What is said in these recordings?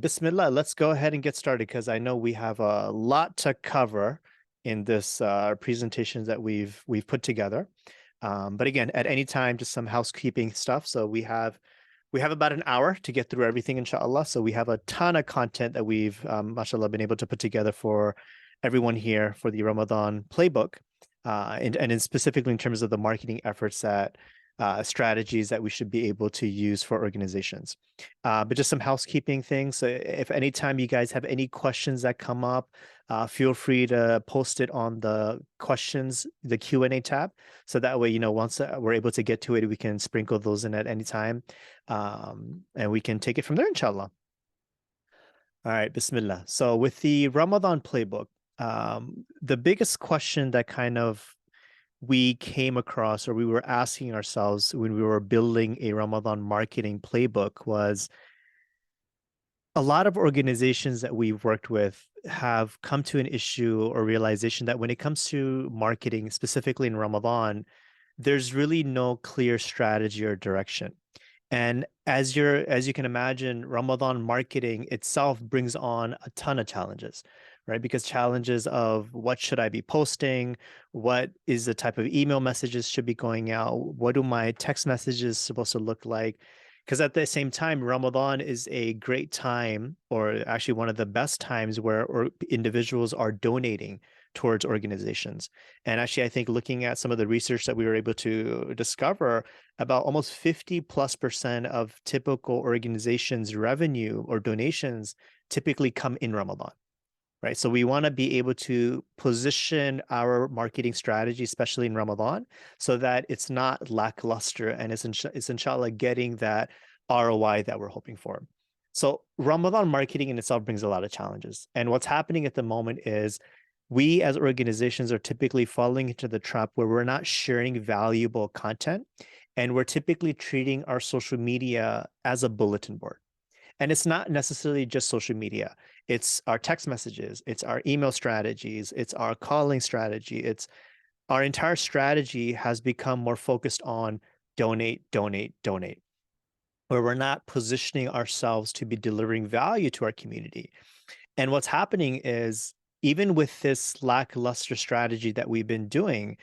Bismillah, let's go ahead and get started because I know we have a lot to cover in this presentations that we've put together. But again, at any time, just some housekeeping stuff. So we have about an hour to get through everything, inshallah. So we have a ton of content that we've, mashallah, been able to put together for everyone here for the Ramadan Playbook, and specifically in terms of the marketing efforts that strategies that we should be able to use for organizations. But just some housekeeping things. So if anytime you guys have any questions that come up, feel free to post it on the questions, the Q&A tab. So that way, once we're able to get to it, we can sprinkle those in at any time. And we can take it from there, inshallah. All right, Bismillah. So with the Ramadan Playbook, the biggest question that kind of we came across or we were asking ourselves when we were building a Ramadan marketing playbook was a lot of organizations that we've worked with have come to an issue or realization that when it comes to marketing, specifically in Ramadan, there's really no clear strategy or direction. And as you can imagine, Ramadan marketing itself brings on a ton of challenges, right? Because challenges of what should I be posting? What is the type of email messages should be going out? What do my text messages supposed to look like? Because at the same time, Ramadan is a great time, or actually one of the best times where individuals are donating towards organizations. And actually, I think looking at some of the research that we were able to discover, about almost 50+% of typical organizations' revenue or donations typically come in Ramadan, right? So we want to be able to position our marketing strategy, especially in Ramadan, so that it's not lackluster and it's inshallah getting that ROI that we're hoping for. So Ramadan marketing in itself brings a lot of challenges. And what's happening at the moment is we as organizations are typically falling into the trap where we're not sharing valuable content, and we're typically treating our social media as a bulletin board. And it's not necessarily just social media. It's our text messages, it's our email strategies, it's our calling strategy. It's our entire strategy has become more focused on donate, donate, donate, where we're not positioning ourselves to be delivering value to our community. And what's happening is, even with this lackluster strategy that we've been doing,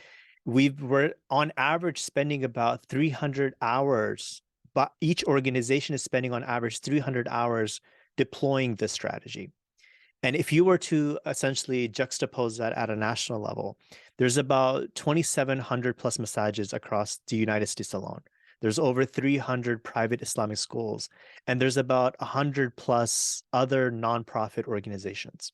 we're on average spending about 300 hours, but each organization is spending on average 300 hours deploying this strategy. And if you were to essentially juxtapose that at a national level, there's about 2,700 plus masajids across the United States alone. There's over 300 private Islamic schools, and there's about 100 plus other nonprofit organizations.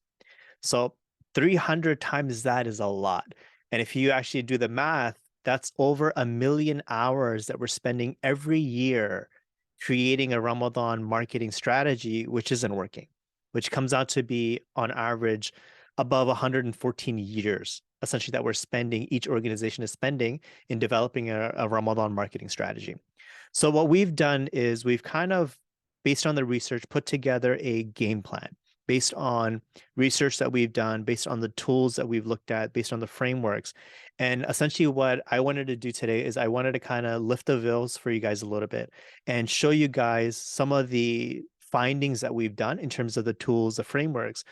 So 300 times that is a lot. And if you actually do the math, that's over 1 million hours that we're spending every year creating a Ramadan marketing strategy, which isn't working, which comes out to be on average above 114 years, essentially, that we're spending, each organization is spending in developing a Ramadan marketing strategy. So what we've done is we've kind of, based on the research, put together a game plan based on research that we've done, based on the tools that we've looked at, based on the frameworks. And essentially what I wanted to do today is I wanted to kind of lift the veils for you guys a little bit and show you guys some of the findings that we've done in terms of the tools, the frameworks.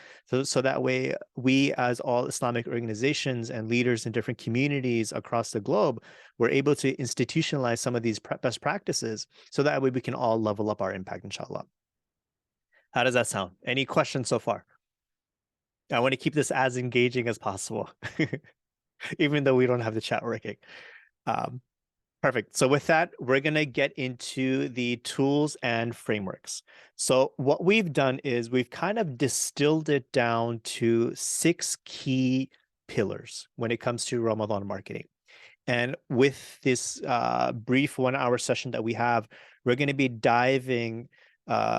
So that way we, as all Islamic organizations and leaders in different communities across the globe, we're able to institutionalize some of these best practices. So that way we can all level up our impact, inshallah. How does that sound? Any questions so far? I want to keep this as engaging as possible, even though we don't have the chat working. Perfect. So with that, we're going to get into the tools and frameworks. So what we've done is we've kind of distilled it down to 6 key pillars when it comes to Ramadan marketing. And with this brief 1-hour session that we have, we're going to be diving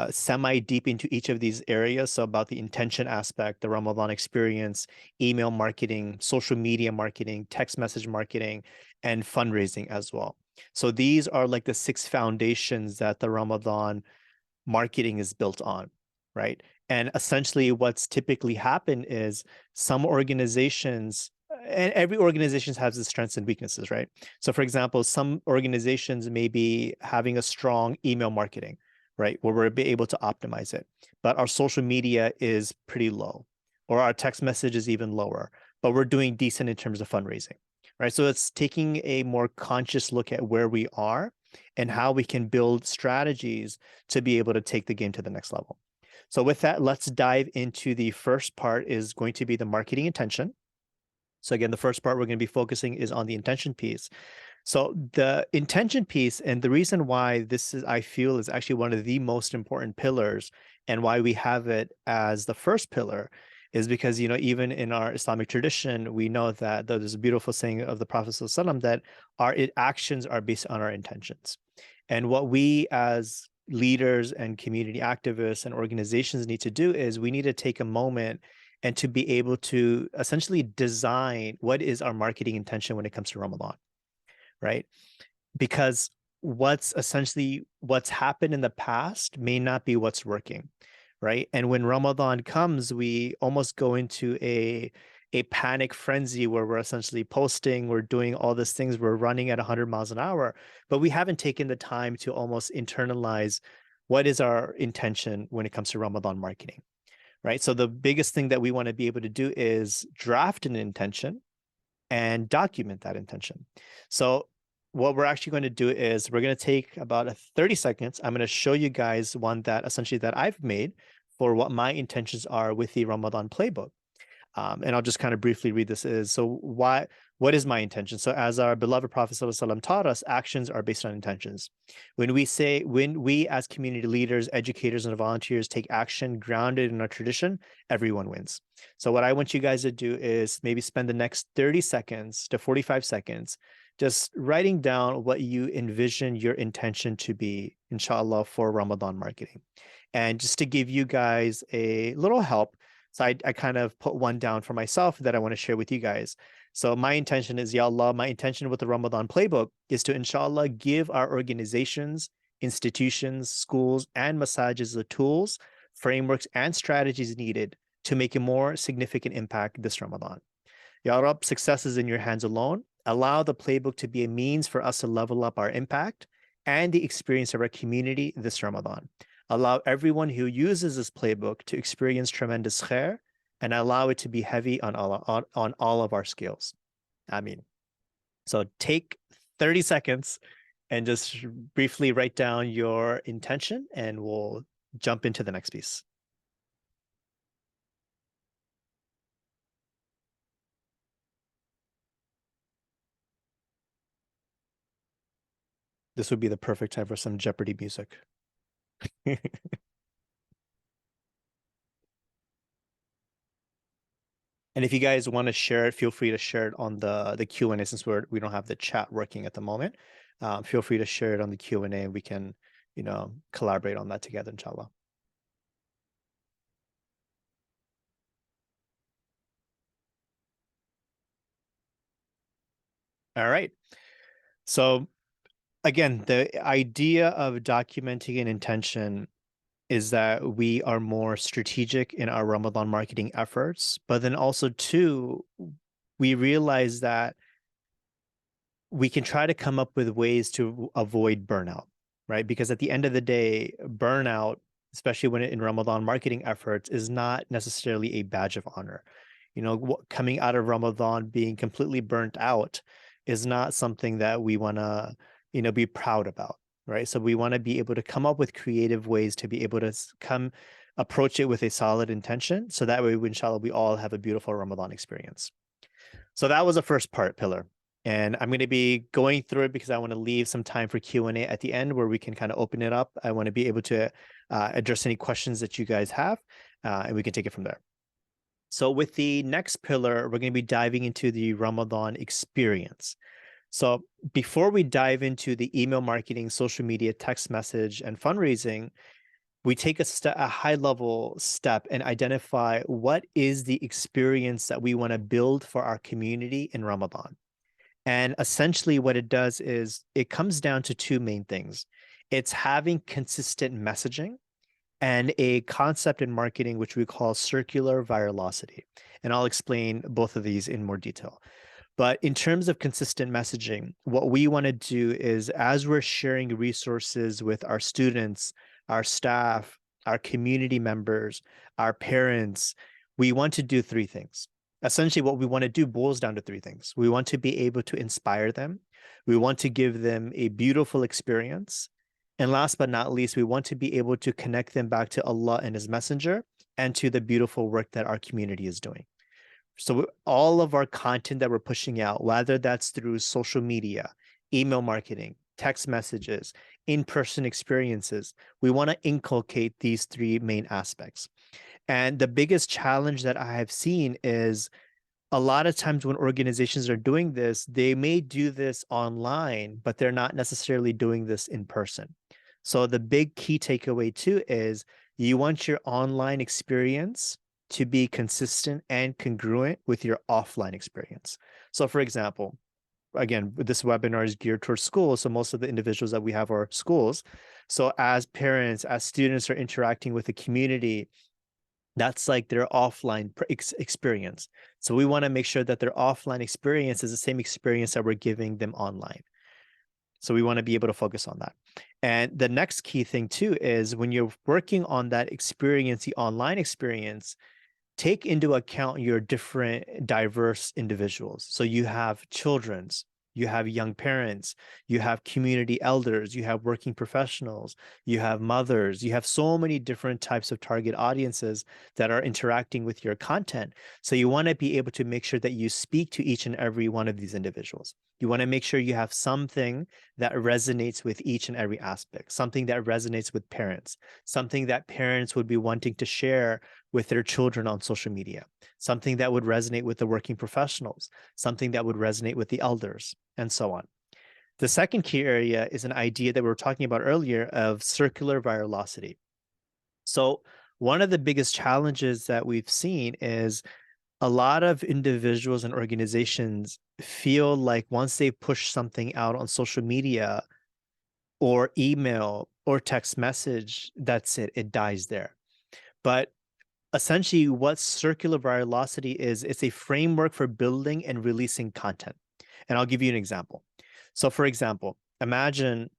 semi-deep into each of these areas. So about the intention aspect, the Ramadan experience, email marketing, social media marketing, text message marketing, and fundraising as well. So these are like the 6 foundations that the Ramadan marketing is built on, right? And essentially what's typically happened is some organizations, and every organization has its strengths and weaknesses, right? So for example, some organizations may be having a strong email marketing, right? Where we're able to optimize it. But our social media is pretty low, or our text message is even lower, but we're doing decent in terms of fundraising, right? So it's taking a more conscious look at where we are and how we can build strategies to be able to take the game to the next level. So with that, let's dive into the first part is going to be the marketing intention. So again, the first part we're going to be focusing is on the intention piece. So the intention piece, and the reason why this is, I feel, is actually one of the most important pillars, and why we have it as the first pillar, is because, even in our Islamic tradition, we know that there's a beautiful saying of the Prophet ﷺ that our actions are based on our intentions. And what we as leaders and community activists and organizations need to do is we need to take a moment and to be able to essentially design what is our marketing intention when it comes to Ramadan, right? Because what's happened in the past may not be what's working, right? And when Ramadan comes, we almost go into a panic frenzy where we're essentially posting, we're doing all these things, we're running at 100 miles an hour, but we haven't taken the time to almost internalize what is our intention when it comes to Ramadan marketing, right? So the biggest thing that we want to be able to do is draft an intention and document that intention. So what we're actually going to do is we're going to take about 30 seconds. I'm going to show you guys one that essentially that I've made for what my intentions are with the Ramadan Playbook. And I'll just kind of briefly read this is, so what is my intention? So as our beloved Prophet ﷺ taught us, actions are based on intentions. When we as community leaders, educators, and volunteers take action grounded in our tradition, everyone wins. So what I want you guys to do is maybe spend the next 30 seconds to 45 seconds just writing down what you envision your intention to be, inshallah, for Ramadan marketing. And just to give you guys a little help, so I kind of put one down for myself that I want to share with you guys. So my intention is, Ya Allah, my intention with the Ramadan Playbook is to, inshallah, give our organizations, institutions, schools, and masajids the tools, frameworks, and strategies needed to make a more significant impact this Ramadan. Ya Rab, success is in your hands alone. Allow the playbook to be a means for us to level up our impact and the experience of our community this Ramadan. Allow everyone who uses this playbook to experience tremendous khair, and allow it to be heavy on all of our scales. Ameen. So take 30 seconds and just briefly write down your intention, and we'll jump into the next piece. This would be the perfect time for some Jeopardy music. And if you guys want to share it, feel free to share it on the Q&A, since we don't have the chat working at the moment. Feel free to share it on the Q&A, and we can, collaborate on that together, inshallah. All right. So again, the idea of documenting an intention is that we are more strategic in our Ramadan marketing efforts, but then also too, we realize that we can try to come up with ways to avoid burnout, right? Because at the end of the day, burnout, especially when in Ramadan marketing efforts, is not necessarily a badge of honor. Coming out of Ramadan being completely burnt out is not something that we want to, be proud about, right? So we want to be able to come up with creative ways to be able to approach it with a solid intention. So that way, inshallah, we all have a beautiful Ramadan experience. So that was the first pillar. And I'm going to be going through it because I want to leave some time for Q&A at the end where we can kind of open it up. I want to be able to address any questions that you guys have, and we can take it from there. So with the next pillar, we're going to be diving into the Ramadan experience. So before we dive into the email marketing, social media, text message, and fundraising, we take a high-level step and identify what is the experience that we want to build for our community in Ramadan. And essentially what it does is it comes down to two main things. It's having consistent messaging and a concept in marketing, which we call circular viralocity. And I'll explain both of these in more detail. But in terms of consistent messaging, what we want to do is, as we're sharing resources with our students, our staff, our community members, our parents, we want to do three things. Essentially, what we want to do boils down to three things. We want to be able to inspire them. We want to give them a beautiful experience. And last but not least, we want to be able to connect them back to Allah and His Messenger and to the beautiful work that our community is doing. So all of our content that we're pushing out, whether that's through social media, email marketing, text messages, in-person experiences, we want to inculcate these three main aspects. And the biggest challenge that I have seen is a lot of times when organizations are doing this, they may do this online, but they're not necessarily doing this in person. So the big key takeaway too is you want your online experience to be consistent and congruent with your offline experience. So for example, again, this webinar is geared towards schools. So most of the individuals that we have are schools. So as parents, as students are interacting with the community, that's like their offline experience. So we want to make sure that their offline experience is the same experience that we're giving them online. So we want to be able to focus on that. And the next key thing too is when you're working on that experience, the online experience, take into account your different diverse individuals. So you have children's, you have young parents, you have community elders, you have working professionals, you have mothers, you have so many different types of target audiences that are interacting with your content. So you want to be able to make sure that you speak to each and every one of these individuals. You want to make sure you have something that resonates with each and every aspect, something that resonates with parents, something that parents would be wanting to share with their children on social media, something that would resonate with the working professionals, something that would resonate with the elders, and so on. The second key area is an idea that we were talking about earlier of circular viralocity. So one of the biggest challenges that we've seen is a lot of individuals and organizations feel like once they push something out on social media or email or text message, that's it, it dies there. But essentially what circular viralocity is, it's a framework for building and releasing content. And I'll give you an example. So for example, imagine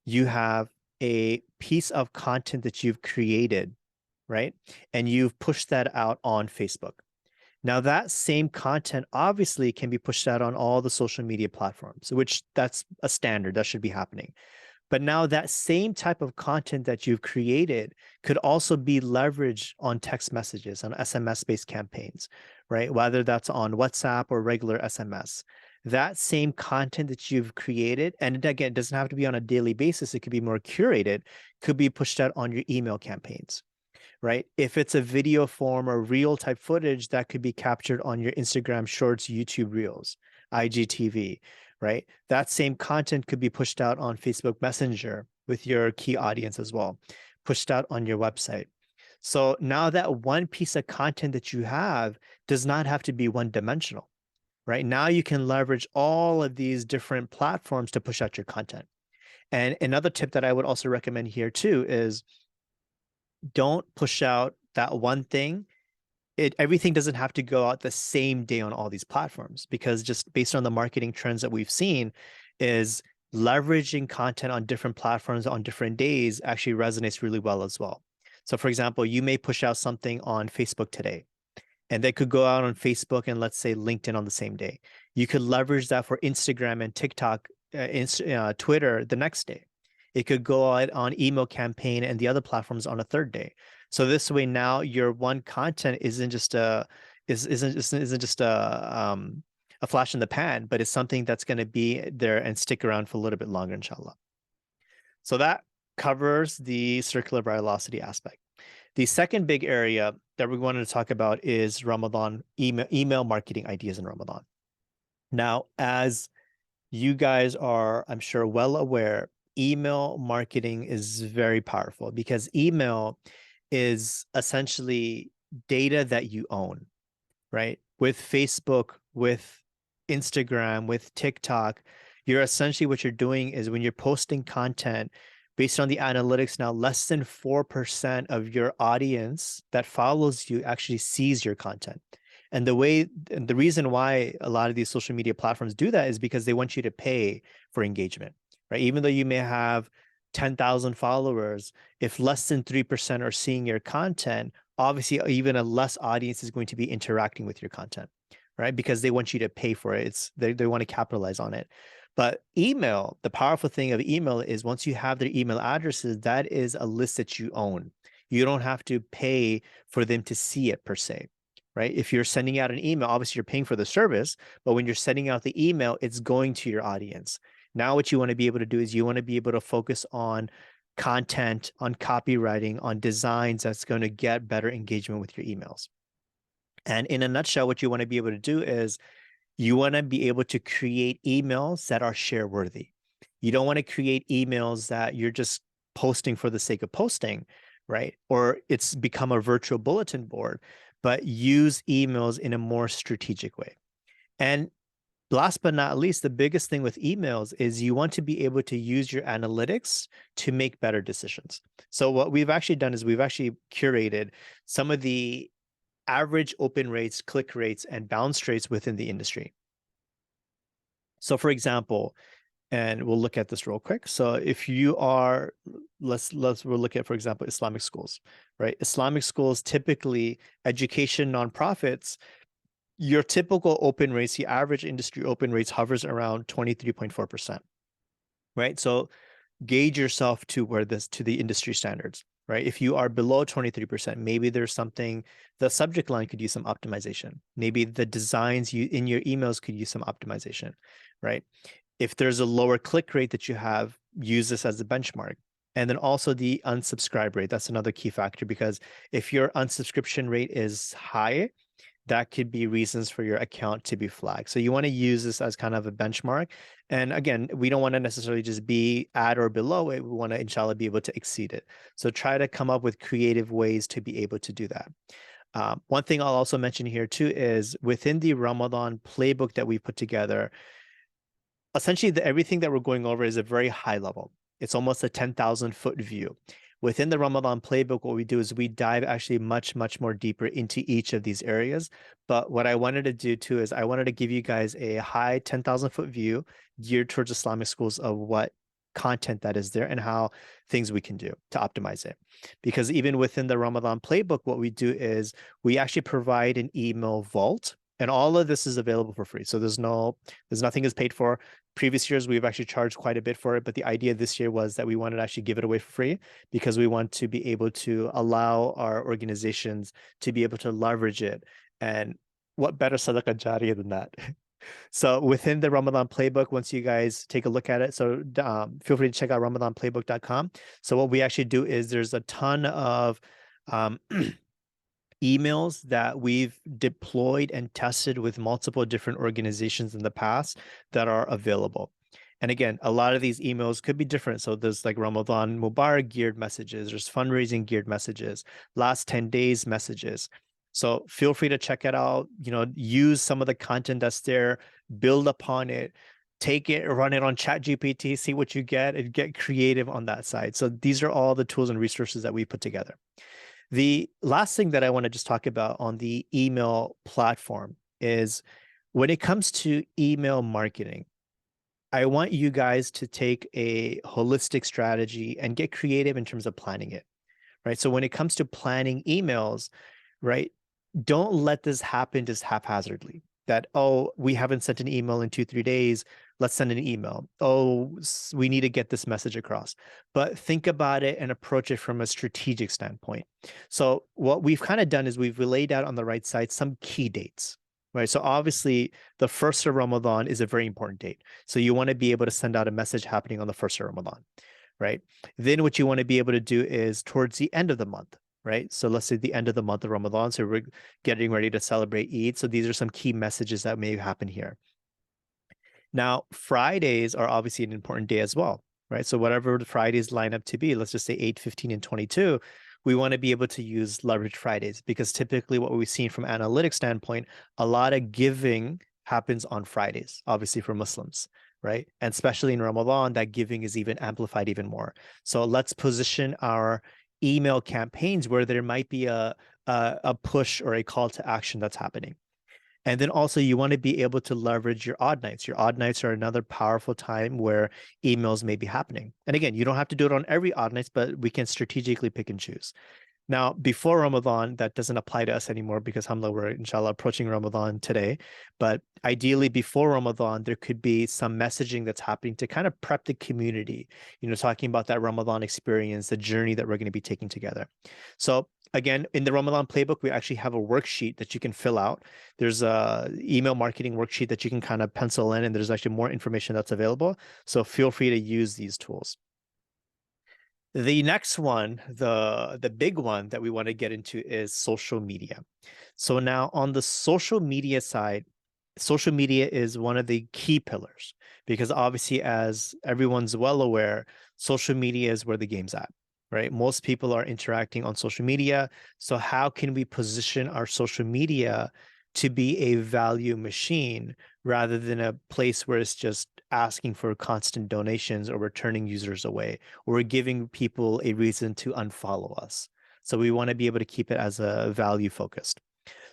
you have a piece of content that you've created, right? And you've pushed that out on Facebook. Now that same content obviously can be pushed out on all the social media platforms, which that's a standard that should be happening. But now that same type of content that you've created could also be leveraged on text messages, on SMS-based campaigns, right? Whether that's on WhatsApp or regular SMS. That same content that you've created, and again, it doesn't have to be on a daily basis, it could be more curated, could be pushed out on your email campaigns, right? If it's a video form or reel type footage, that could be captured on your Instagram Shorts, YouTube Reels, IGTV, right? That same content could be pushed out on Facebook Messenger with your key audience as well, pushed out on your website. So now that one piece of content that you have does not have to be one dimensional, right? Now you can leverage all of these different platforms to push out your content. And another tip that I would also recommend here too is don't push out that one thing. Everything doesn't have to go out the same day on all these platforms, because just based on the marketing trends that we've seen is leveraging content on different platforms on different days actually resonates really well as well. So for example, you may push out something on Facebook today, and they could go out on Facebook and let's say LinkedIn on the same day. You could leverage that for Instagram and TikTok, Twitter the next day. It could go out on email campaign and the other platforms on a third day. So this way now your one content isn't just a flash in the pan, but it's something that's going to be there and stick around for a little bit longer, inshallah. So that covers the circular viralocity aspect. The second big area that we wanted to talk about is Ramadan email marketing ideas in Ramadan. Now, as you guys are, I'm sure, well aware, email marketing is very powerful because email is essentially data that you own, right? With Facebook, with Instagram, with TikTok, you're essentially what you're doing is when you're posting content, based on the analytics now, less than 4% of your audience that follows you actually sees your content. And the reason why a lot of these social media platforms do that is because they want you to pay for engagement, right? Even though you may have 10,000 followers, if less than 3% are seeing your content, obviously even a less audience is going to be interacting with your content, right? Because they want you to pay for it. They want to capitalize on it. But email, the powerful thing of email is once you have their email addresses, that is a list that you own. You don't have to pay for them to see it per se, right? If you're sending out an email, obviously you're paying for the service, but when you're sending out the email, it's going to your audience. Now, what you want to be able to do is you want to be able to focus on content, on copywriting, on designs that's going to get better engagement with your emails. And in a nutshell, what you want to be able to do is you want to be able to create emails that are share worthy. You don't want to create emails that you're just posting for the sake of posting, right? Or it's become a virtual bulletin board, but use emails in a more strategic way. And last but not least, the biggest thing with emails is you want to be able to use your analytics to make better decisions. So what we've actually done is we've actually curated some of the average open rates, click rates, and bounce rates within the industry. So for example, and we'll look at this real quick. So if you are, we'll look at, for example, Islamic schools, right? Islamic schools, typically education nonprofits, your typical open rates, the average industry open rates hovers around 23.4%, right? So gauge yourself to the industry standards, right? If you are below 23%, maybe there's something, the subject line could use some optimization. Maybe the designs in your emails could use some optimization, right? If there's a lower click rate that you have, use this as a benchmark. And then also the unsubscribe rate. That's another key factor, because if your unsubscription rate is high, that could be reasons for your account to be flagged. So you want to use this as kind of a benchmark. And again, we don't want to necessarily just be at or below it. We want to, inshallah, be able to exceed it. So try to come up with creative ways to be able to do that. One thing I'll also mention here too is within the Ramadan playbook that we put together, essentially everything that we're going over is a very high level. It's almost a 10,000 foot view. Within the Ramadan playbook, what we do is we dive actually much, much more deeper into each of these areas. But what I wanted to do too is I wanted to give you guys a high 10,000 foot view geared towards Islamic schools of what content that is there and how things we can do to optimize it. Because even within the Ramadan playbook, what we do is we actually provide an email vault, and all of this is available for free. So there's nothing is paid for. Previous years, we've actually charged quite a bit for it, but the idea this year was that we wanted to actually give it away for free because we want to be able to allow our organizations to be able to leverage it. And what better sadaqah jariyah than that? So within the Ramadan playbook, once you guys take a look at it, so feel free to check out ramadanplaybook.com. So what we actually do is there's a ton of emails that we've deployed and tested with multiple different organizations in the past that are available. And again, a lot of these emails could be different. So there's like Ramadan Mubarak geared messages, there's fundraising geared messages, last 10 days messages. So feel free to check it out, use some of the content that's there, build upon it, take it, run it on ChatGPT, see what you get, and get creative on that side. So these are all the tools and resources that we put together. The last thing that I want to just talk about on the email platform is when it comes to email marketing, I want you guys to take a holistic strategy and get creative in terms of planning it, right? So when it comes to planning emails, right, don't let this happen just haphazardly. That, oh, we haven't sent an email in 2-3 days. Let's send an email. Oh, we need to get this message across. But think about it and approach it from a strategic standpoint. So what we've kind of done is we've laid out on the right side some key dates, right? So obviously the first of Ramadan is a very important date. So you want to be able to send out a message happening on the first of Ramadan, right? Then what you want to be able to do is towards the end of the month, right? So let's say the end of the month of Ramadan. So we're getting ready to celebrate Eid. So these are some key messages that may happen here. Now, Fridays are obviously an important day as well, right? So whatever the Fridays line up to be, let's just say 8, 15, and 22, we want to be able to use leverage Fridays because typically what we've seen from analytics standpoint, a lot of giving happens on Fridays, obviously for Muslims, right? And especially in Ramadan, that giving is even amplified even more. So let's position our email campaigns where there might be a push or a call to action that's happening. And then also you want to be able to leverage your odd nights. Your odd nights are another powerful time where emails may be happening. And again, you don't have to do it on every odd nights, but we can strategically pick and choose. Now, before Ramadan, that doesn't apply to us anymore because alhamdulillah, we're inshallah approaching Ramadan today. But ideally, before Ramadan, there could be some messaging that's happening to kind of prep the community, talking about that Ramadan experience, the journey that we're going to be taking together. So again, in the Ramadan Playbook, we actually have a worksheet that you can fill out. There's a email marketing worksheet that you can kind of pencil in, and there's actually more information that's available. So feel free to use these tools. The next one, the big one that we want to get into is social media. So now on the social media side, social media is one of the key pillars because obviously, as everyone's well aware, social media is where the game's at, right? Most people are interacting on social media. So how can we position our social media to be a value machine rather than a place where it's just asking for constant donations or we're turning users away or we're giving people a reason to unfollow us? So we want to be able to keep it as a value focused.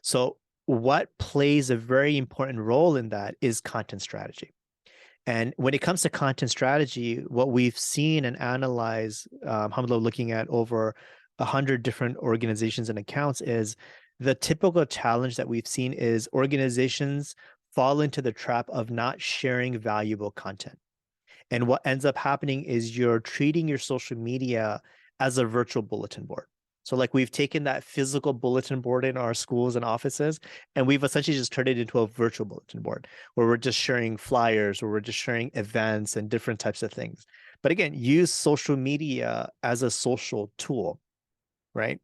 So what plays a very important role in that is content strategy. And when it comes to content strategy, what we've seen and analyzed, alhamdulillah, looking at over 100 different organizations and accounts, is the typical challenge that we've seen is organizations fall into the trap of not sharing valuable content. And what ends up happening is you're treating your social media as a virtual bulletin board. So like we've taken that physical bulletin board in our schools and offices, and we've essentially just turned it into a virtual bulletin board where we're just sharing flyers, where we're just sharing events and different types of things. But again, use social media as a social tool, right?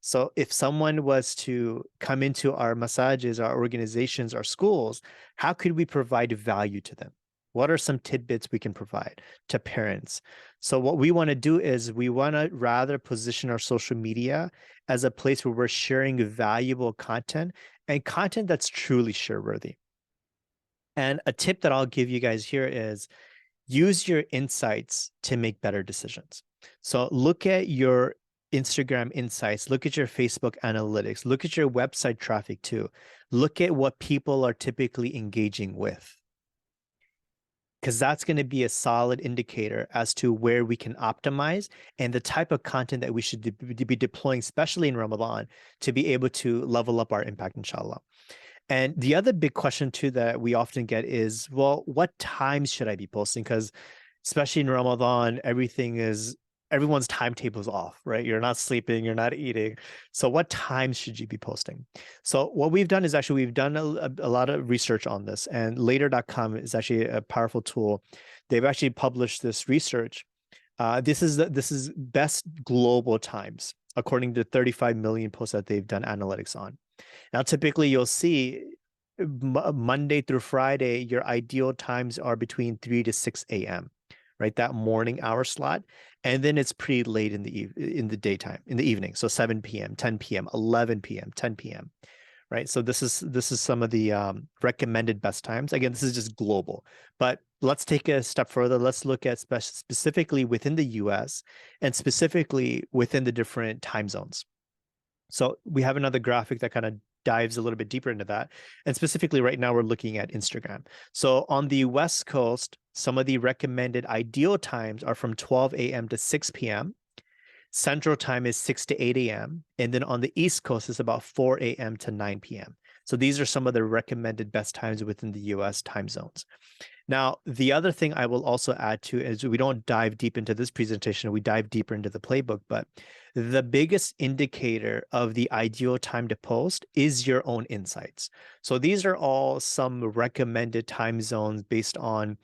So if someone was to come into our massages, our organizations, our schools, how could we provide value to them? What are some tidbits we can provide to parents? So what we want to do is we want to rather position our social media as a place where we're sharing valuable content and content that's truly share-worthy. And a tip that I'll give you guys here is use your insights to make better decisions. So look at your Instagram insights, look at your Facebook analytics, look at your website traffic too. Look at what people are typically engaging with, because that's going to be a solid indicator as to where we can optimize and the type of content that we should be deploying, especially in Ramadan, to be able to level up our impact, inshallah. And the other big question too that we often get is, well, what times should I be posting? Because especially in Ramadan, everyone's timetable is off, right? You're not sleeping, you're not eating. So what times should you be posting? So what we've done is actually we've done a lot of research on this, and later.com is actually a powerful tool. They've actually published this research. This is best global times according to 35 million posts that they've done analytics on. Now, typically you'll see Monday through Friday, your ideal times are between 3 to 6 a.m., right? That morning hour slot. And then it's pretty late in the daytime, in the evening. So 7 p.m., 10 p.m., 11 p.m., 10 p.m., right? So this is some of the recommended best times. Again, this is just global, but let's take a step further. Let's look at specifically within the US and specifically within the different time zones. So we have another graphic that kind of dives a little bit deeper into that. And specifically right now, we're looking at Instagram. So on the West Coast, some of the recommended ideal times are from 12 a.m. to 6 p.m. Central time is 6 to 8 a.m. And then on the East Coast, it's about 4 a.m. to 9 p.m. So these are some of the recommended best times within the US time zones. Now, the other thing I will also add to is we don't dive deep into this presentation, we dive deeper into the playbook, but the biggest indicator of the ideal time to post is your own insights. So these are all some recommended time zones based on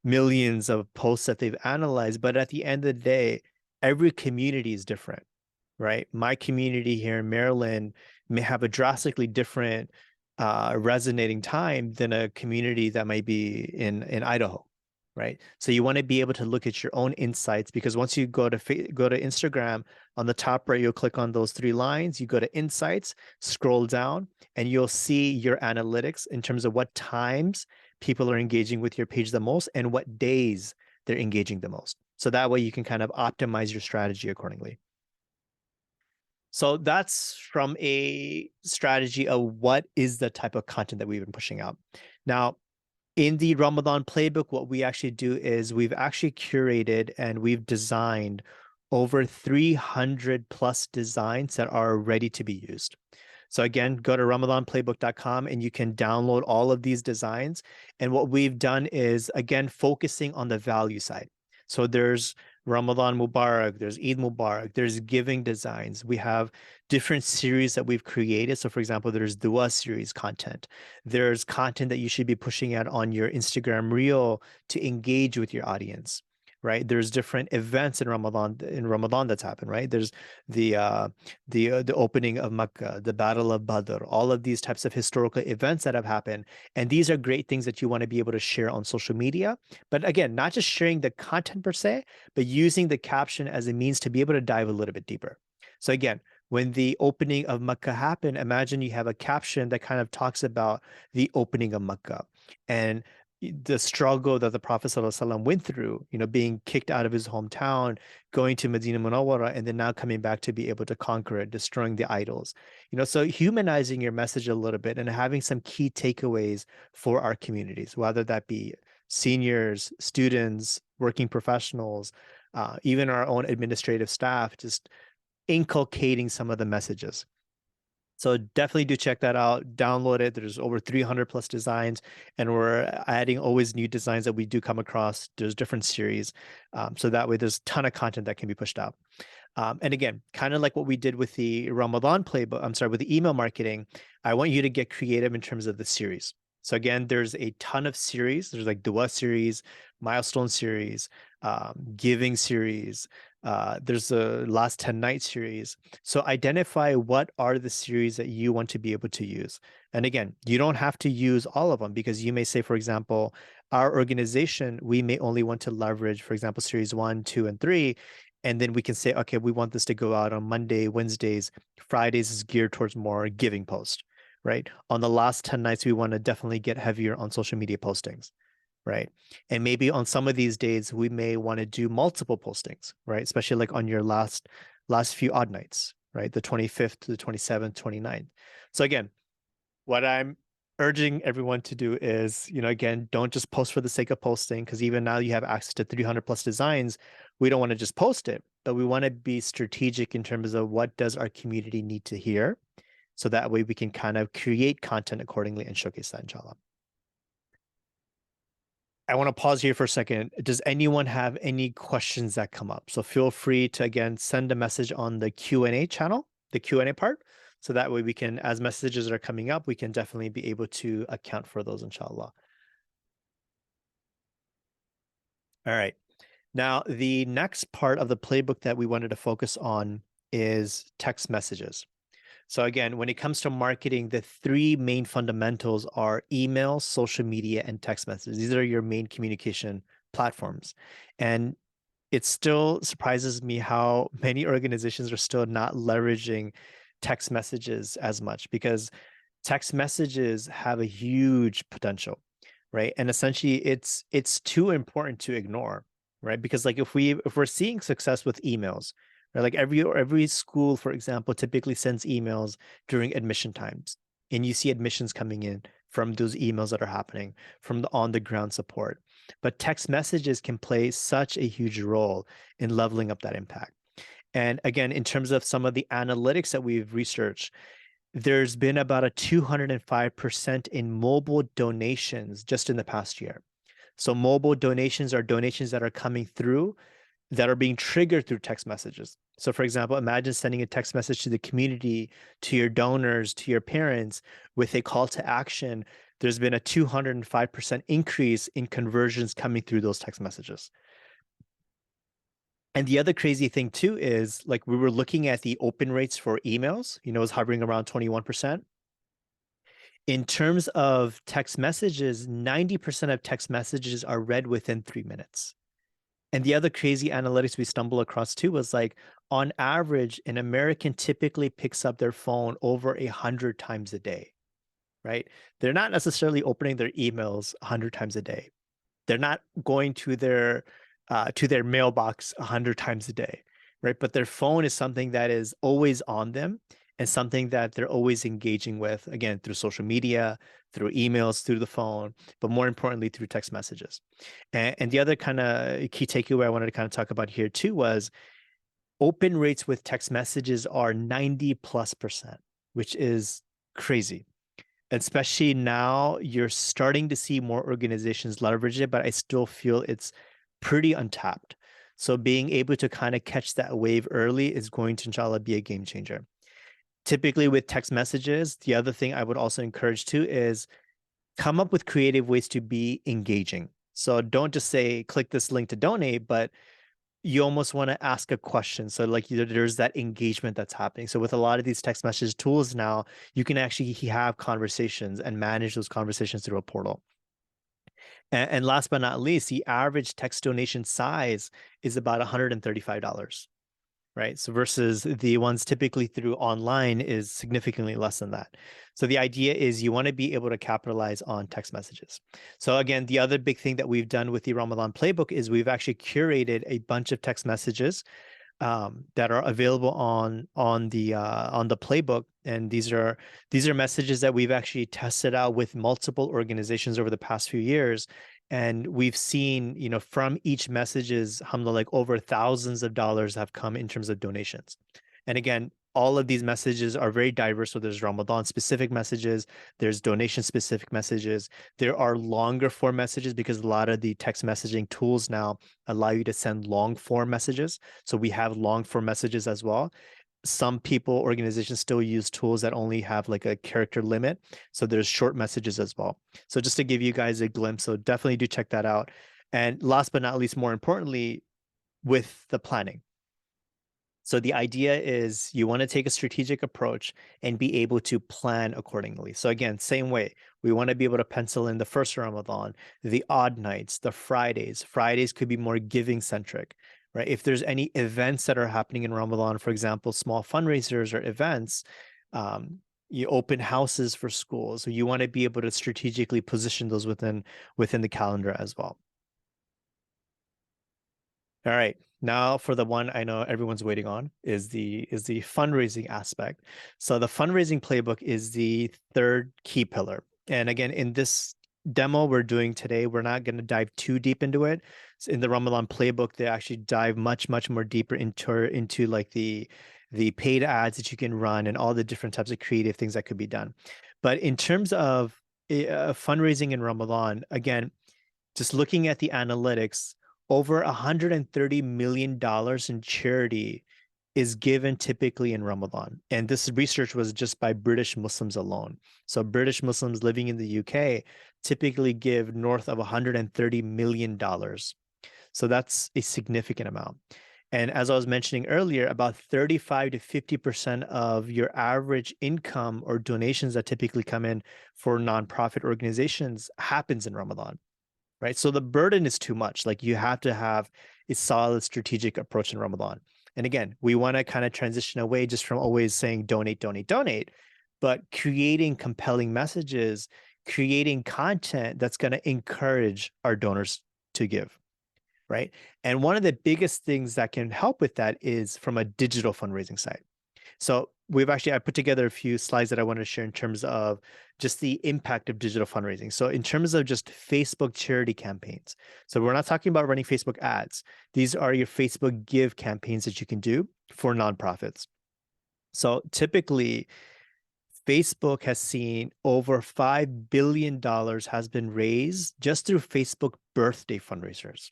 millions of posts that they've analyzed. But at the end of the day, every community is different, right? My community here in Maryland may have a drastically different resonating time than a community that might be in Idaho, right? So you want to be able to look at your own insights, because once you go to Instagram, on the top right, you'll click on those three lines, you go to insights, scroll down, and you'll see your analytics in terms of what times people are engaging with your page the most and what days they're engaging the most. So that way you can kind of optimize your strategy accordingly. So that's from a strategy of what is the type of content that we've been pushing out. Now, in the Ramadan playbook, what we actually do is we've actually curated and we've designed over 300 plus designs that are ready to be used. So again, go to ramadanplaybook.com and you can download all of these designs. And what we've done is, again, focusing on the value side. So there's Ramadan Mubarak, there's Eid Mubarak, there's giving designs. We have different series that we've created. So for example, there's Dua series content. There's content that you should be pushing out on your Instagram reel to engage with your audience, right? There's different events in Ramadan that's happened, right? There's the opening of Makkah, the Battle of Badr, all of these types of historical events that have happened. And these are great things that you want to be able to share on social media. But again, not just sharing the content per se, but using the caption as a means to be able to dive a little bit deeper. So again, when the opening of Makkah happened, imagine you have a caption that kind of talks about the opening of Makkah and the struggle that the Prophet ﷺ went through, being kicked out of his hometown, going to Medina Munawwara, and then now coming back to be able to conquer it, destroying the idols. So humanizing your message a little bit and having some key takeaways for our communities, whether that be seniors, students, working professionals, even our own administrative staff, just inculcating some of the messages. So definitely do check that out. Download it. There's over 300 plus designs, and we're adding always new designs that we do come across. There's different series. So that way there's a ton of content that can be pushed out. And again, kind of like what we did with the Ramadan playbook, I'm sorry, with the email marketing, I want you to get creative in terms of the series. So again, there's a ton of series. There's like Dua series, Milestone series, Giving series. There's the Last 10 Night series. So identify what are the series that you want to be able to use. And again, you don't have to use all of them because you may say, for example, our organization, we may only want to leverage, for example, series 1, 2, and 3. And then we can say, okay, we want this to go out on Monday, Wednesdays, Fridays is geared towards more giving post, right? On the last 10 nights, we want to definitely get heavier on social media postings, right? And maybe on some of these days, we may want to do multiple postings, right? Especially like on your last few odd nights, right? The 25th to the 27th, 29th. So again, what I'm urging everyone to do is, again, don't just post for the sake of posting, because even now you have access to 300 plus designs. We don't want to just post it, but we want to be strategic in terms of what does our community need to hear. So that way we can kind of create content accordingly and showcase that, inshallah. I want to pause here for a second. Does anyone have any questions that come up? So feel free to, again, send a message on the Q&A channel, the Q&A part. So that way we can, as messages are coming up, we can definitely be able to account for those, inshallah. All right. Now, the next part of the playbook that we wanted to focus on is text messages. So again, when it comes to marketing, the three main fundamentals are email, social media, and text messages. These are your main communication platforms. And it still surprises me how many organizations are still not leveraging text messages as much, because text messages have a huge potential, right? And essentially it's too important to ignore, right? Because like if we're seeing success with emails, right? Like every school, for example, typically sends emails during admission times, and you see admissions coming in from those emails that are happening from the on the ground support. But text messages can play such a huge role in leveling up that impact. And again, in terms of some of the analytics that we've researched, there's been about a 205% in mobile donations just in the past year. So mobile donations are donations that are coming through that are being triggered through text messages. So for example, imagine sending a text message to the community, to your donors, to your parents with a call to action. There's been a 205% increase in conversions coming through those text messages. And the other crazy thing too is, like, we were looking at the open rates for emails, it was hovering around 21%. In terms of text messages, 90% of text messages are read within 3 minutes. And the other crazy analytics we stumbled across too was, like, on average, an American typically picks up their phone over 100 times a day, right? They're not necessarily opening their emails 100 times a day. They're not going to their mailbox 100 times a day, right? But their phone is something that is always on them and something that they're always engaging with, again, through social media, through emails, through the phone, but more importantly, through text messages. And the other kind of key takeaway I wanted to kind of talk about here too was open rates with text messages are 90+%, which is crazy. Especially now, you're starting to see more organizations leverage it, but I still feel it's pretty untapped. So being able to kind of catch that wave early is going to, inshallah, be a game changer. Typically with text messages, the other thing I would also encourage too is come up with creative ways to be engaging. So don't just say, click this link to donate, but you almost want to ask a question. So like there's that engagement that's happening. So with a lot of these text message tools now, you can actually have conversations and manage those conversations through a portal. And last but not least, the average text donation size is about $135, right? So versus the ones typically through online is significantly less than that. So the idea is you want to be able to capitalize on text messages. So again, the other big thing that we've done with the Ramadan Playbook is we've actually curated a bunch of text messages that are available on the playbook, and these are messages that we've actually tested out with multiple organizations over the past few years, and we've seen, you know, from each messages, alhamdulillah, like over thousands of dollars have come in terms of donations. And again, all of these messages are very diverse. So there's Ramadan specific messages, there's donation specific messages, there are longer form messages because a lot of the text messaging tools now allow you to send long form messages. So we have long form messages as well. Some people, organizations still use tools that only have like a character limit. So there's short messages as well. So just to give you guys a glimpse, so definitely do check that out. And last but not least, more importantly, with the planning. So the idea is you want to take a strategic approach and be able to plan accordingly. So again, same way, we want to be able to pencil in the first Ramadan, the odd nights, the Fridays. Fridays could be more giving centric, right? If there's any events that are happening in Ramadan, for example, small fundraisers or events, you open houses for schools. So you want to be able to strategically position those within the calendar as well. All right. Now for the one I know everyone's waiting on is the fundraising aspect. So the fundraising playbook is the third key pillar. And again, in this demo we're doing today, we're not going to dive too deep into it. So in the Ramadan playbook, they actually dive much more deeper into like the paid ads that you can run and all the different types of creative things that could be done. But in terms of fundraising in Ramadan, again, just looking at the analytics, over $130 million in charity is given typically in Ramadan. And this research was just by British Muslims alone. So British Muslims living in the UK typically give north of $130 million. So that's a significant amount. And as I was mentioning earlier, about 35 to 50% of your average income or donations that typically come in for nonprofit organizations happens in Ramadan. Right. So the burden is too much. Like you have to have a solid strategic approach in Ramadan. And again, we want to kind of transition away just from always saying donate, donate, donate, but creating compelling messages, creating content that's going to encourage our donors to give. Right. And one of the biggest things that can help with that is from a digital fundraising side. So I put together a few slides that I want to share in terms of just the impact of digital fundraising. So in terms of just Facebook charity campaigns. So we're not talking about running Facebook ads. These are your Facebook Give campaigns that you can do for nonprofits. So typically, Facebook has seen over $5 billion has been raised just through Facebook birthday fundraisers.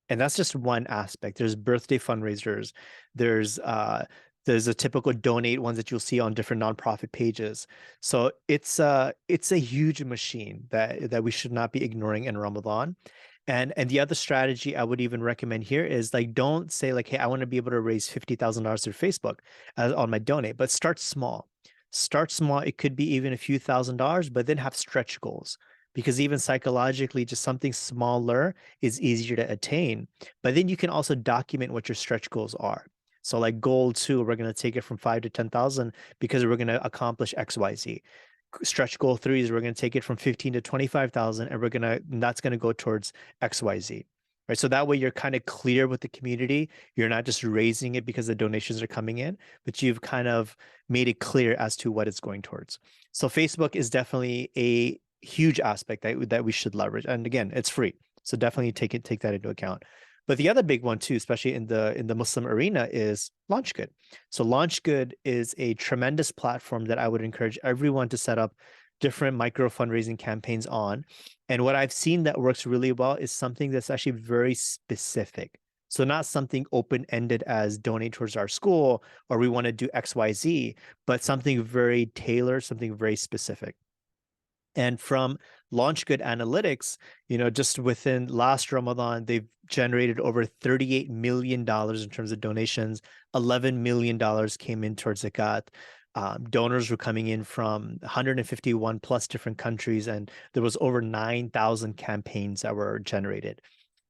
And that's just one aspect. There's birthday fundraisers. There's a typical donate ones that you'll see on different nonprofit pages. So it's a huge machine that we should not be ignoring in Ramadan. And the other strategy I would even recommend here is like, don't say like, hey, I want to be able to raise $50,000 through Facebook on my donate, but start small. Start small. It could be even a few $1,000s, but then have stretch goals. Because even psychologically, just something smaller is easier to attain. But then you can also document what your stretch goals are. So like goal 2, we're going to take it from 5 to 10,000 because we're going to accomplish XYZ. Stretch goal 3 is we're going to take it from 15 to 25,000 and that's going to go towards XYZ. right? So that way you're kind of clear with the community. You're not just raising it because the donations are coming in, but you've kind of made it clear as to what it's going towards. So Facebook is definitely a huge aspect that we should leverage. And again, it's free. So definitely take that into account. But the other big one too, especially in the Muslim arena, is LaunchGood. So LaunchGood is a tremendous platform that I would encourage everyone to set up different micro fundraising campaigns on. And what I've seen that works really well is something that's actually very specific. So not something open-ended as donate towards our school or we want to do XYZ, but something very tailored, something very specific. And from LaunchGood Analytics, just within last Ramadan, they've generated over $38 million in terms of donations. $11 million came in towards zakat. Donors were coming in from 151 plus different countries, and there was over 9,000 campaigns that were generated.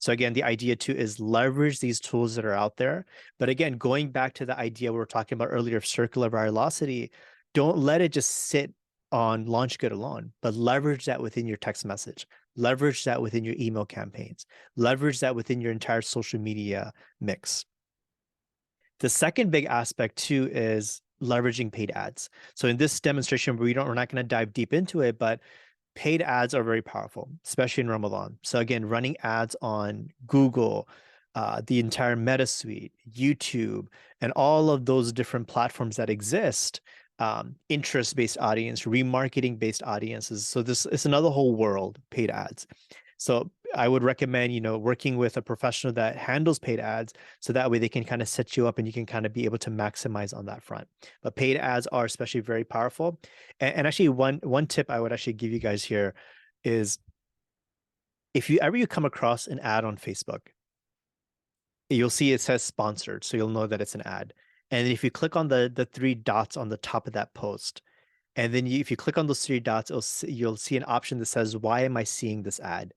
So again, the idea too is leverage these tools that are out there. But again, going back to the idea we were talking about earlier of circular viralocity, don't let it just sit on LaunchGood alone, but leverage that within your text message, leverage that within your email campaigns, leverage that within your entire social media mix. The second big aspect too is leveraging paid ads. So in this demonstration, we're not going to dive deep into it, but paid ads are very powerful, especially in Ramadan. So again, running ads on Google, the entire Meta Suite, YouTube, and all of those different platforms that exist, interest-based audience, remarketing-based audiences. So this is another whole world, paid ads. So I would recommend, working with a professional that handles paid ads, so that way they can kind of set you up and you can kind of be able to maximize on that front. But paid ads are especially very powerful. And actually, one tip I would actually give you guys here is if you come across an ad on Facebook, you'll see it says sponsored, so you'll know that it's an ad. And if you click on the three dots on the top of that post, and then if you click on those three dots, you'll see an option that says, why am I seeing this ad?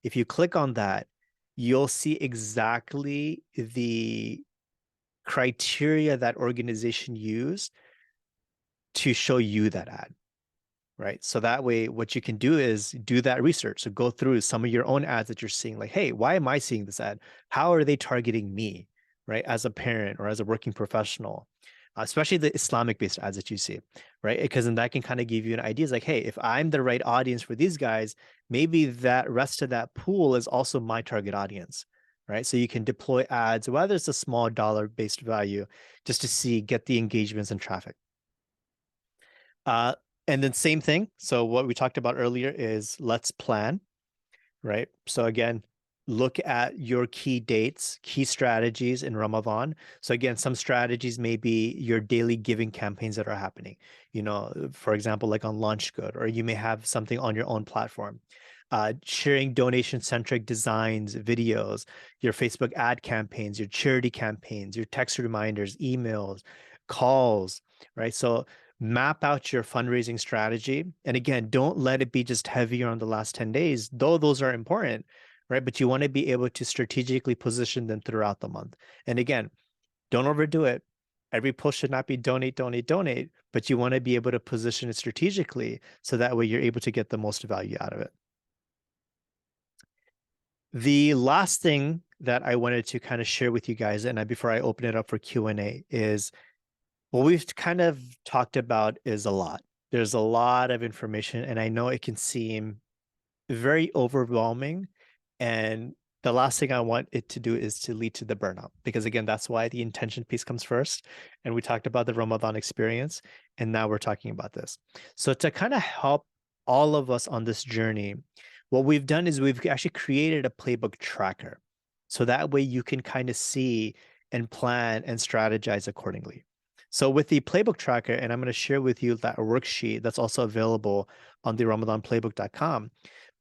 If you click on that, you'll see exactly the criteria that organization used to show you that ad, right? So that way, what you can do is do that research. So go through some of your own ads that you're seeing, like, hey, why am I seeing this ad? How are they targeting me, right? As a parent or as a working professional, especially the Islamic-based ads that you see, right? Because then that can kind of give you an idea. It's like, hey, if I'm the right audience for these guys, maybe that rest of that pool is also my target audience, right? So you can deploy ads, whether it's a small dollar-based value, just to get the engagements and traffic. And then same thing. So what we talked about earlier is let's plan, right? So again, look at your key dates, key strategies in Ramadan. So again, some strategies may be your daily giving campaigns that are happening, for example, like on LaunchGood, or you may have something on your own platform. Sharing donation-centric designs, videos, your Facebook ad campaigns, your charity campaigns, your text reminders, emails, calls, right? So map out your fundraising strategy. And again, don't let it be just heavier on the last 10 days, though those are important, right? But you want to be able to strategically position them throughout the month. And again, don't overdo it. Every post should not be donate, donate, donate, but you want to be able to position it strategically so that way you're able to get the most value out of it. The last thing that I wanted to kind of share with you guys, and before I open it up for Q&A, is what we've kind of talked about is a lot. There's a lot of information, and I know it can seem very overwhelming. And the last thing I want it to do is to lead to the burnout, because again, that's why the intention piece comes first. And we talked about the Ramadan experience, and now we're talking about this. So to kind of help all of us on this journey, what we've done is we've actually created a playbook tracker. So that way you can kind of see and plan and strategize accordingly. So with the playbook tracker, and I'm going to share with you that worksheet that's also available on the RamadanPlaybook.com.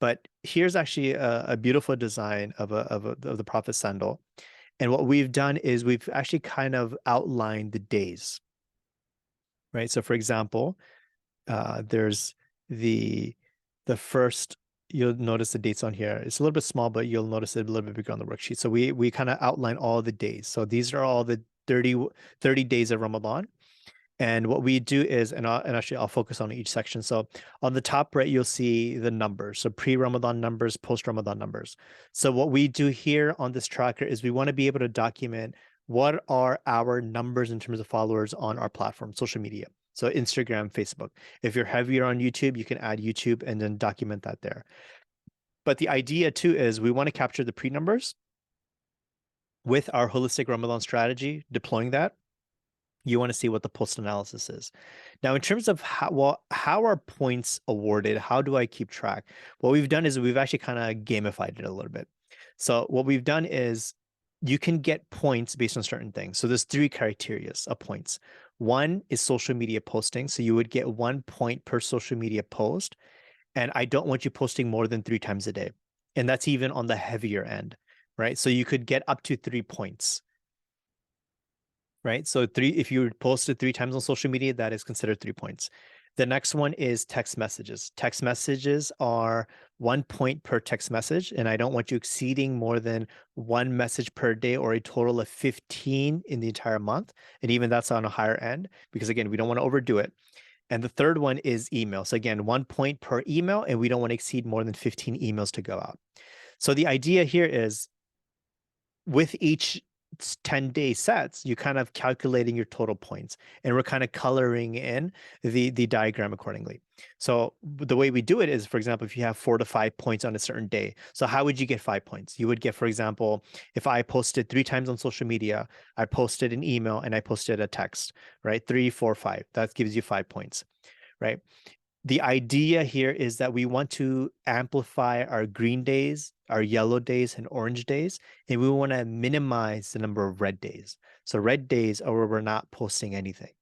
But here's actually a beautiful design of the Prophet sandal. And what we've done is we've actually kind of outlined the days, right? So for example, there's the first, you'll notice the dates on here. It's a little bit small, but you'll notice it a little bit bigger on the worksheet. So we kind of outline all the days. So these are all the 30 days of Ramadan. And what we do is, and actually I'll focus on each section. So on the top right, you'll see the numbers. So pre-Ramadan numbers, post-Ramadan numbers. So what we do here on this tracker is we want to be able to document what are our numbers in terms of followers on our platform, social media. So Instagram, Facebook. If you're heavier on YouTube, you can add YouTube and then document that there. But the idea too is we want to capture the pre-numbers with our holistic Ramadan strategy, deploying that. You want to see what the post analysis is. Now, in terms of how are points awarded? How do I keep track? What we've done is we've actually kind of gamified it a little bit. So what we've done is you can get points based on certain things. So there's 3 criteria of points. One is social media posting. So you would get 1 point per social media post. And I don't want you posting more than 3 times a day. And that's even on the heavier end, right? So you could get up to 3 points. Right. So if you posted 3 times on social media, that is considered 3 points. The next one is text messages. Text messages are 1 point per text message, and I don't want you exceeding more than 1 message per day or a total of 15 in the entire month. And even that's on a higher end because again, we don't want to overdo it. And the third one is email. So again, 1 point per email, and we don't want to exceed more than 15 emails to go out. So the idea here is with each 10-day sets, you kind of calculating your total points, and we're kind of coloring in the diagram accordingly. So the way we do it is, for example, if you have 4 to 5 points on a certain day, so how would you get 5 points? You would get, for example, if I posted 3 times on social media, I posted an email and I posted a text, right? 3, 4, 5. That gives you 5 points, right? The idea here is that we want to amplify our green days, our yellow days, and orange days, and we want to minimize the number of red days. So red days are where we're not posting anything,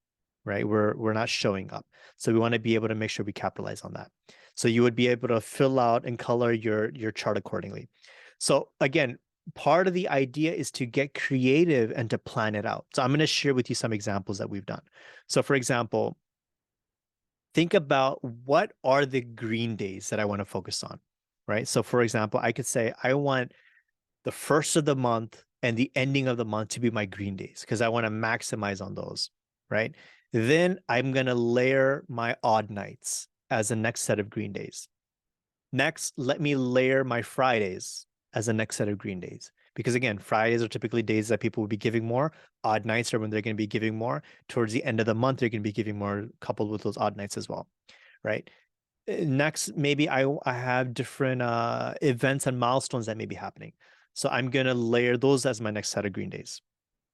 right? We're not showing up. So we want to be able to make sure we capitalize on that. So you would be able to fill out and color your chart accordingly. So again, part of the idea is to get creative and to plan it out. So I'm going to share with you some examples that we've done. So for example, think about what are the green days that I want to focus on, right? So for example, I could say I want the first of the month and the ending of the month to be my green days because I want to maximize on those, right? Then I'm going to layer my odd nights as the next set of green days. Next, let me layer my Fridays as the next set of green days. Because again, Fridays are typically days that people will be giving more. Odd nights are when they're going to be giving more. Towards the end of the month, they're going to be giving more, coupled with those odd nights as well, right? Next, maybe I have different events and milestones that may be happening. So I'm going to layer those as my next set of green days,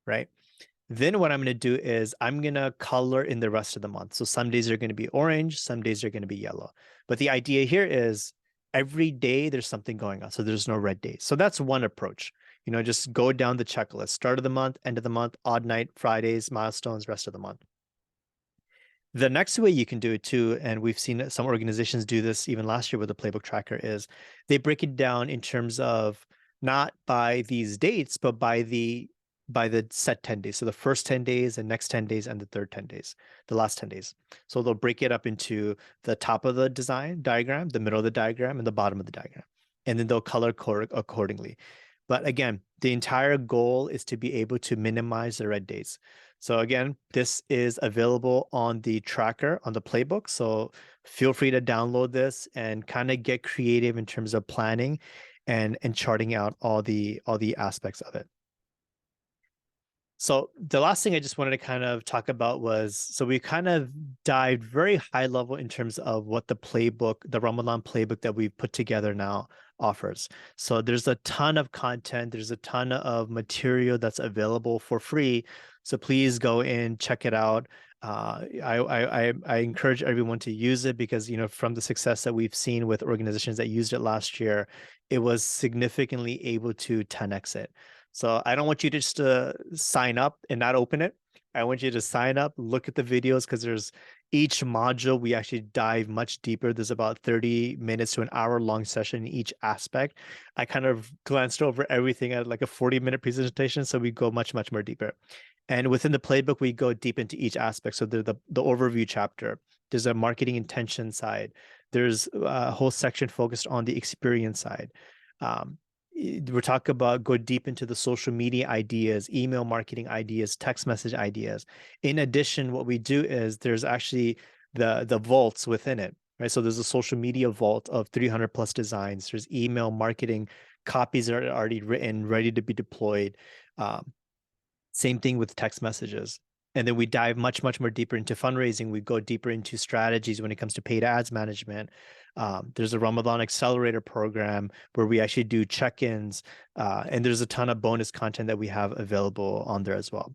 right? Then what I'm going to do is I'm going to color in the rest of the month. So some days are going to be orange, some days are going to be yellow. But the idea here is every day there's something going on. So there's no red days. So that's one approach. You know, just go down the checklist, start of the month, end of the month, odd night, Fridays, milestones, rest of the month. The next way you can do it too, and we've seen some organizations do this even last year with the Playbook Tracker, is they break it down in terms of not by these dates, but by the set 10 days. So the first 10 days, the next 10 days, and the third 10 days, the last 10 days. So they'll break it up into the top of the design diagram, the middle of the diagram, and the bottom of the diagram. And then they'll color accordingly. But again, the entire goal is to be able to minimize the red days. So again, this is available on the tracker, on the playbook. So feel free to download this and kind of get creative in terms of planning and charting out all the aspects of it. So the last thing I just wanted to kind of talk about was, so we kind of dived very high level in terms of what the playbook, the Ramadan playbook that we've put together now offers. So there's a ton of content, there's a ton of material that's available for free. So please go in, check it out. I encourage everyone to use it because, you know, from the success that we've seen with organizations that used it last year, it was significantly able to 10x it. So I don't want you to just sign up and not open it. I want you to sign up, look at the videos because there's each module, we actually dive much deeper. There's about 30 minutes to an hour long session in each aspect. I kind of glanced over everything at like a 40-minute presentation. So we go much, much more deeper. And within the playbook, we go deep into each aspect. So the overview chapter, there's a marketing intention side. There's a whole section focused on the experience side. we're talking about go deep into the social media ideas, email marketing ideas, text message ideas. In addition, what we do is there's actually the vaults within it, right? So there's a social media vault of 300 plus designs. There's email marketing copies that are already written, ready to be deployed. Um, Same thing with text messages. And then we dive much, much more deeper into fundraising. We go deeper into strategies when it comes to paid ads management. There's a Ramadan Accelerator program where we actually do check-ins, and there's a ton of bonus content that we have available on there as well.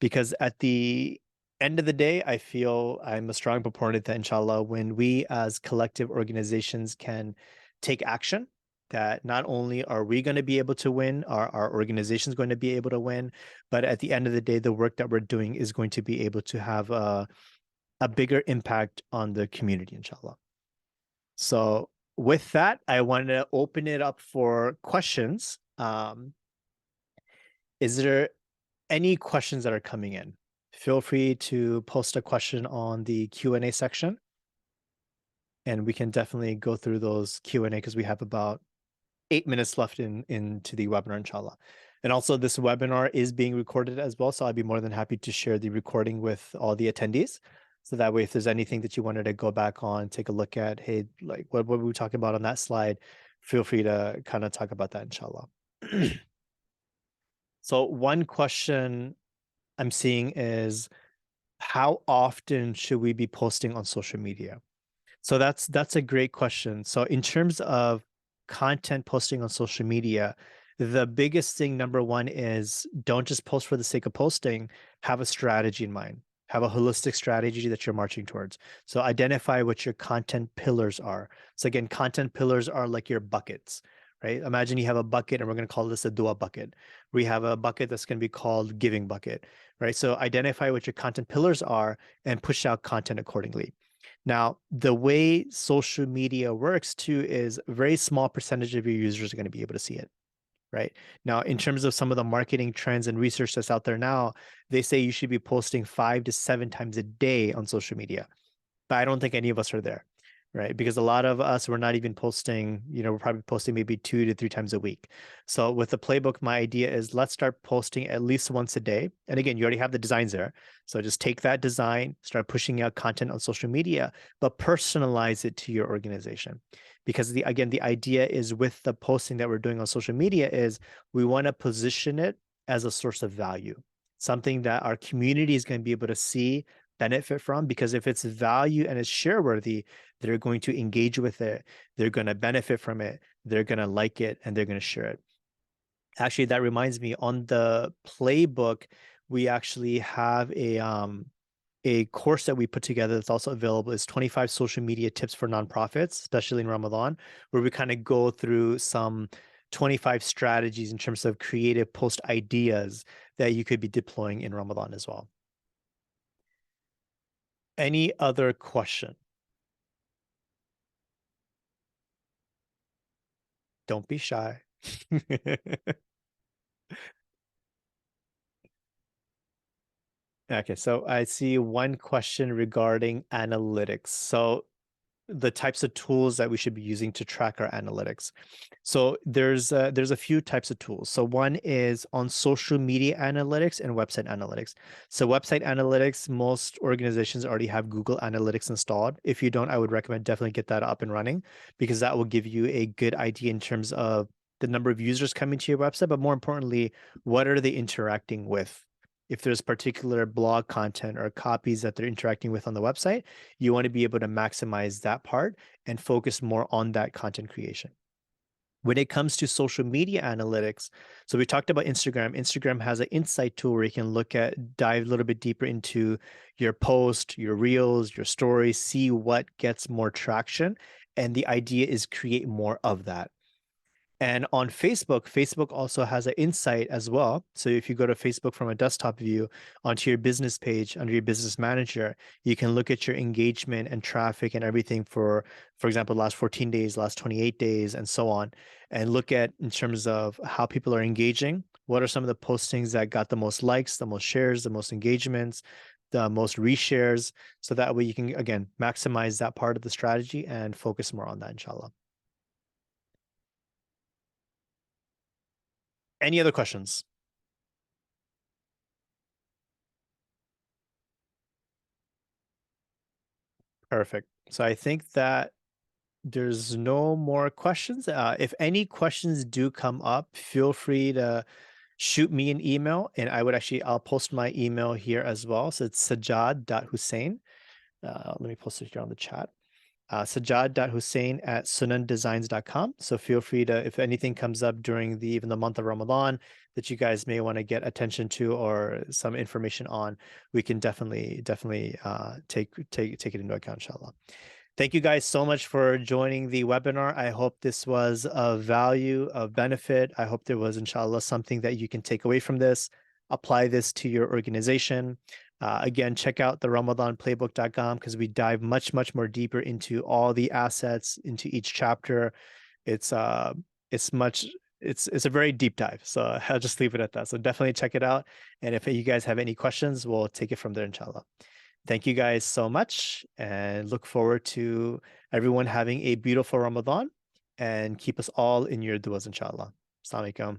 Because at the end of the day, I feel I'm a strong proponent that inshallah, when we as collective organizations can take action, that not only are we going to be able to win, our organization is going to be able to win, but at the end of the day, the work that we're doing is going to be able to have a bigger impact on the community, inshallah. So with that, I want to open it up for questions. Is there any questions that are coming in? Feel free to post a question on the Q&A section, and we can definitely go through those Q&A because we have about 8 minutes left into the webinar, inshallah. And also this webinar is being recorded as well, so I'd be more than happy to share the recording with all the attendees. So that way, if there's anything that you wanted to go back on, take a look at, hey, like what were we talking about on that slide, feel free to kind of talk about that, inshallah. So one question I'm seeing is, how often should we be posting on social media? So that's a great question. So in terms of content posting on social media, the biggest thing, number one, is don't just post for the sake of posting. Have a strategy in mind. Have a holistic strategy that you're marching towards. So identify what your content pillars are. So again, content pillars are like your buckets, right? Imagine you have a bucket, and we're going to call this a dua bucket. We have a bucket that's going to be called giving bucket, right? So identify what your content pillars are and push out content accordingly. Now, the way social media works too is a very small percentage of your users are going to be able to see it, right? Now, in terms of some of the marketing trends and research that's out there now, they say you should be posting 5 to 7 times a day on social media. But I don't think any of us are there, right? Because a lot of us, we're not even posting, we're probably posting maybe 2 to 3 times a week. So with the playbook, my idea is let's start posting at least once a day. And again, you already have the designs there. So just take that design, start pushing out content on social media, but personalize it to your organization. Because the idea is with the posting that we're doing on social media is we want to position it as a source of value, something that our community is going to be able to see, benefit from, because if it's value and it's share worthy, they're going to engage with it, they're going to benefit from it, they're going to like it, and they're going to share it. Actually, that reminds me, on the playbook, we actually have a course that we put together that's also available. Is 25 social media tips for nonprofits, especially in Ramadan, where we kind of go through some 25 strategies in terms of creative post ideas that you could be deploying in Ramadan as well. Any other question? Don't be shy. Okay, so I see one question regarding analytics. So the types of tools that we should be using to track our analytics. So there's a few types of tools. So one is on social media analytics and website analytics. So website analytics, most organizations already have Google Analytics installed. If you don't, I would recommend definitely get that up and running, because that will give you a good idea in terms of the number of users coming to your website, but more importantly, what are they interacting with? If there's particular blog content or copies that they're interacting with on the website, you want to be able to maximize that part and focus more on that content creation. When it comes to social media analytics, so we talked about Instagram. Instagram has an insight tool where you can dive a little bit deeper into your post, your reels, your stories, see what gets more traction. And the idea is create more of that. And on Facebook, Facebook also has an insight as well. So if you go to Facebook from a desktop view onto your business page under your business manager, you can look at your engagement and traffic and everything for example, last 14 days, last 28 days, and so on, and look at in terms of how people are engaging. What are some of the postings that got the most likes, the most shares, the most engagements, the most reshares? So that way you can, again, maximize that part of the strategy and focus more on that, inshallah. Any other questions? Perfect. So I think that there's no more questions. If any questions do come up, feel free to shoot me an email, and I'll post my email here as well. So it's sajad.hussein. Let me post it here on the chat. Sajad.hussein@sunandesigns.com. So feel free to, if anything comes up during even the month of Ramadan that you guys may want to get attention to or some information on, we can definitely take it into account, inshallah. Thank you guys so much for joining the webinar. I hope this was of value, of benefit. I hope there was, inshallah, something that you can take away from this, apply this to your organization. Again, check out the RamadanPlaybook.com because we dive much more deeper into all the assets, into each chapter. It's a very deep dive. So I'll just leave it at that. So definitely check it out. And if you guys have any questions, we'll take it from there, inshallah. Thank you guys so much, and look forward to everyone having a beautiful Ramadan, and keep us all in your duas, inshallah. Assalamu alaikum.